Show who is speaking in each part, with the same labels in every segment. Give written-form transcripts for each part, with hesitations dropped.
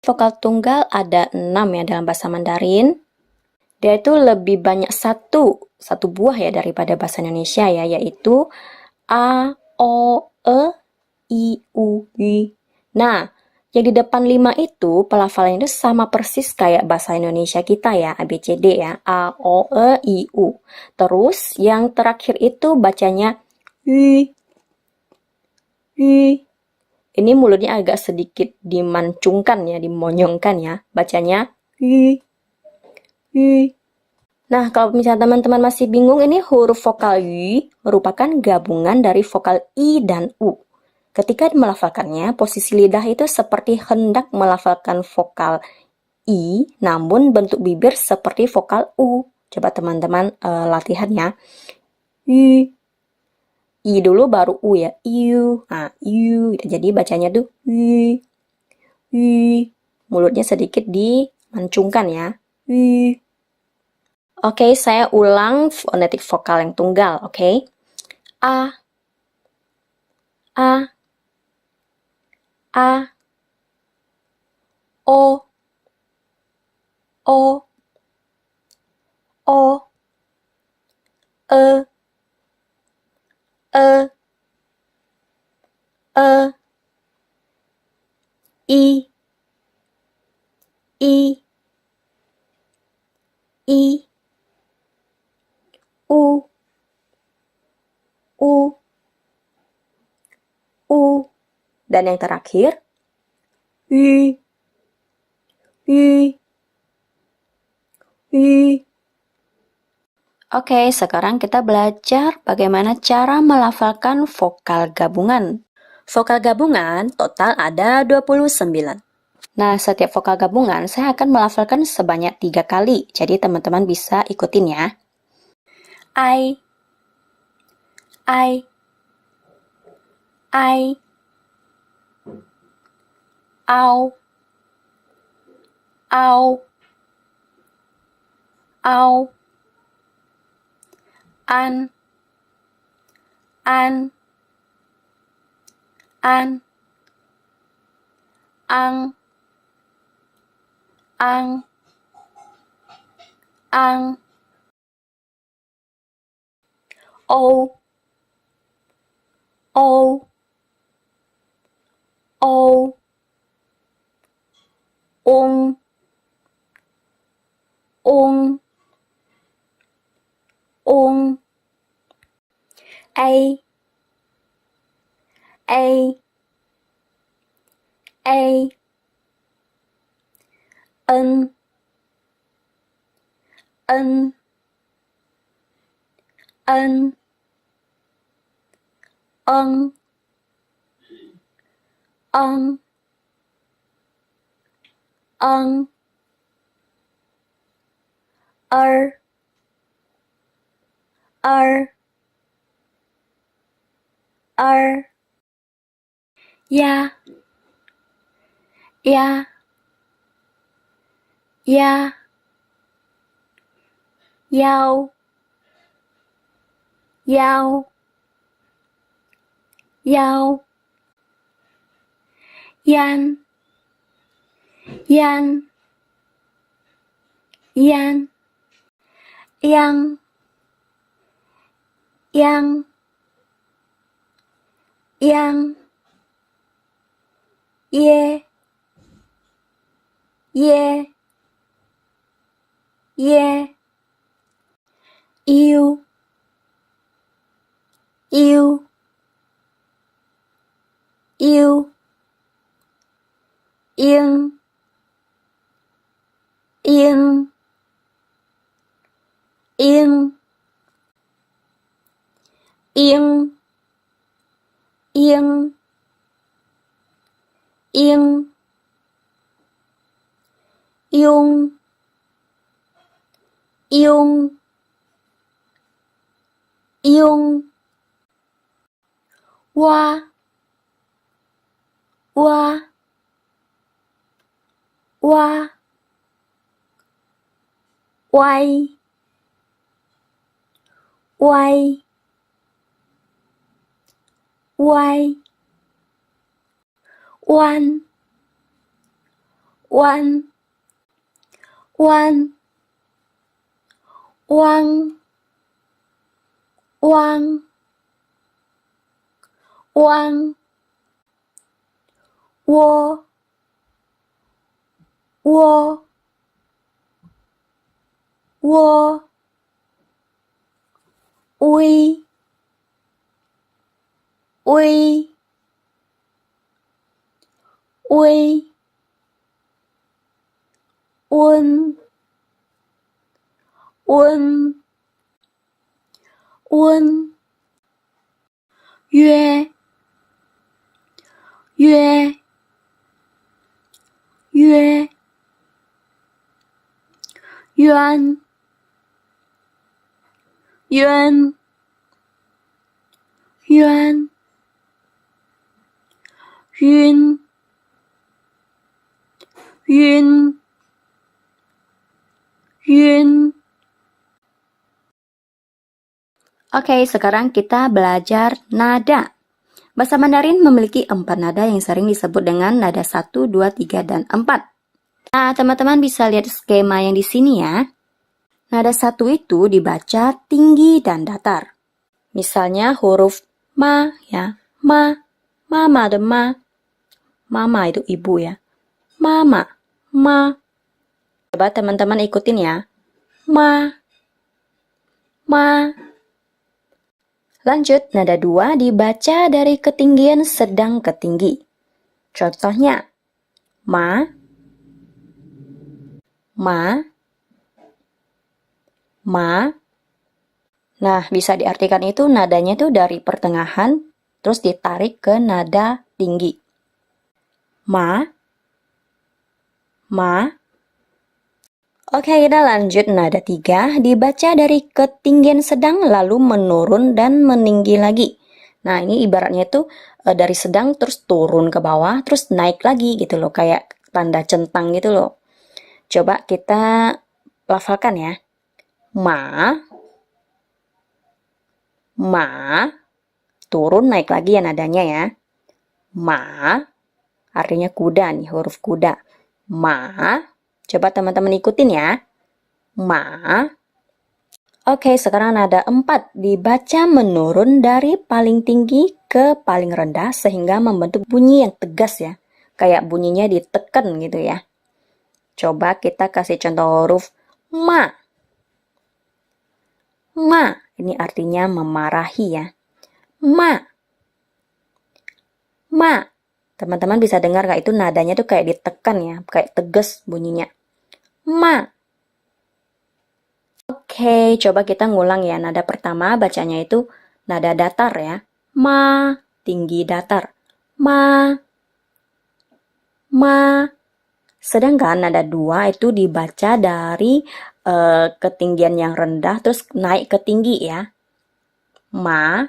Speaker 1: vokal tunggal ada 6 ya dalam bahasa Mandarin. Dia itu lebih banyak satu buah ya daripada bahasa Indonesia ya, yaitu A, O, E, I, U, Y. Nah, yang di depan 5 itu pelafalannya itu sama persis kayak bahasa Indonesia kita ya, ABCD ya, A, O, E, I, U. Terus yang terakhir itu bacanya Y, Y. Ini mulutnya agak sedikit dimancungkan ya, dimonyongkan ya, bacanya Y, Y. Nah, kalau misalnya teman-teman masih bingung, ini huruf vokal Y merupakan gabungan dari vokal I dan U. Ketika melafalkannya, posisi lidah itu seperti hendak melafalkan vokal I, namun bentuk bibir seperti vokal U. Coba teman-teman latihan ya. I. I dulu baru U ya. Iu. Nah, iu. Jadi bacanya tuh I. I. Mulutnya sedikit dimancungkan ya. I. Oke, saya ulang fonetik vokal yang tunggal, oke? A. A. A. O. O. O. E. E. E. I. I. I. U. U. U. Dan yang terakhir, Y. Y. Y. Oke, sekarang kita belajar bagaimana cara melafalkan vokal gabungan. Vokal gabungan total ada 29. Nah, setiap vokal gabungan saya akan melafalkan sebanyak 3 kali. Jadi teman-teman bisa ikutin ya. I. I. I. Au. Au. Au. An. An. An. Ang. Ang. Ang. O. O. O. Ung. Ung. Ung. A. A. A. N. N. N. Ung. Ung. Ung. Er. Er. Er. Ya. Ya. Ya. Yao. Yao. Yao. Yan. Yan. Yan. Yang. Yang. Yang. Ye. Ye. Ye. Iu. Iu. Iu. Ing. Ing. Ing. Ing. Ing. Ing. Yung. Yung. Yung. Wa. Wa. Wa. Wai. Wai. Wai. Wan. 弯弯汪汪汪窝窝窝微微微温温温约约约冤冤冤晕晕晕 Oke, sekarang kita belajar nada. Bahasa Mandarin memiliki 4 nada yang sering disebut dengan nada 1, 2, 3, dan 4. Nah, teman-teman bisa lihat skema yang di sini ya. Nada 1 itu dibaca tinggi dan datar. Misalnya huruf ma ya, ma, mama ada ma. Mama itu ibu ya. Mama, ma. Coba teman-teman ikutin ya. Ma, ma. Lanjut, nada 2 dibaca dari ketinggian sedang ke tinggi. Contohnya, ma, ma, ma. Nah, bisa diartikan itu nadanya tuh dari pertengahan, terus ditarik ke nada tinggi. Ma, ma. Oke, kita lanjut nada 3, dibaca dari ketinggian sedang lalu menurun dan meninggi lagi. Nah, ini ibaratnya itu dari sedang terus turun ke bawah, terus naik lagi gitu loh, kayak tanda centang gitu loh. Coba kita lafalkan ya. Ma, ma, turun naik lagi ya nadanya ya. Ma, artinya kuda nih, huruf kuda. Ma, coba teman-teman ikutin ya. Ma. Oke, sekarang nada 4 dibaca menurun dari paling tinggi ke paling rendah sehingga membentuk bunyi yang tegas ya. Kayak bunyinya ditekan gitu ya. Coba kita kasih contoh huruf ma. Ma, ini artinya memarahi ya. Ma. Ma. Teman-teman bisa dengar gak itu nadanya tuh kayak ditekan ya, kayak tegas bunyinya. Ma. Oke, coba kita ngulang ya. Nada pertama bacanya itu nada datar ya. Ma, tinggi datar. Ma, ma. Sedangkan nada 2 itu dibaca dari ketinggian yang rendah terus naik ke tinggi ya. Ma.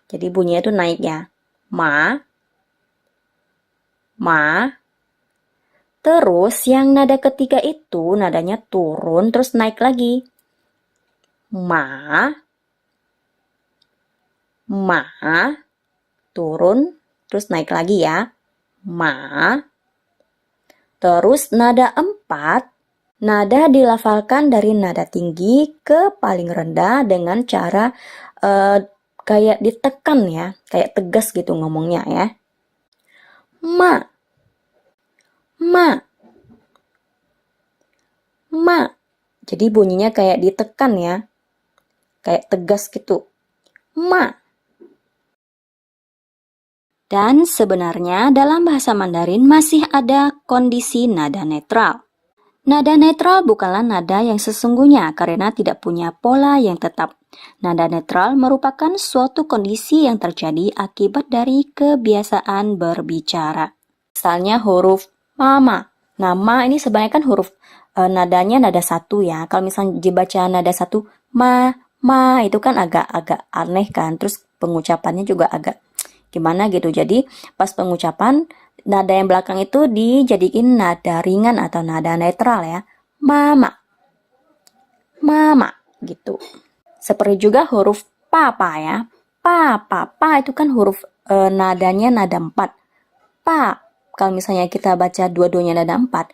Speaker 1: Jadi bunyinya itu naik ya. Ma. Ma. Terus yang nada ketiga itu nadanya turun terus naik lagi. Ma. Ma. Turun terus naik lagi ya. Ma. Terus nada 4, nada dilafalkan dari nada tinggi ke paling rendah dengan cara kayak ditekan ya, kayak tegas gitu ngomongnya ya. Ma. Ma. Ma. Jadi bunyinya kayak ditekan ya. Kayak tegas gitu. Ma. Dan sebenarnya dalam bahasa Mandarin masih ada kondisi nada netral. Nada netral bukanlah nada yang sesungguhnya karena tidak punya pola yang tetap. Nada netral merupakan suatu kondisi yang terjadi akibat dari kebiasaan berbicara. Misalnya huruf mama. Nama ini sebenarnya kan huruf nadanya nada 1 ya. Kalau misalnya dibaca nada 1 ma itu kan agak aneh kan. Terus pengucapannya juga agak gimana gitu. Jadi pas pengucapan nada yang belakang itu dijadiin nada ringan atau nada netral ya. Mama. Mama gitu. Seperti juga huruf papa ya. Pa itu kan huruf nadanya nada 4. Pa. kalau misalnya kita baca dua-duanya nada 4,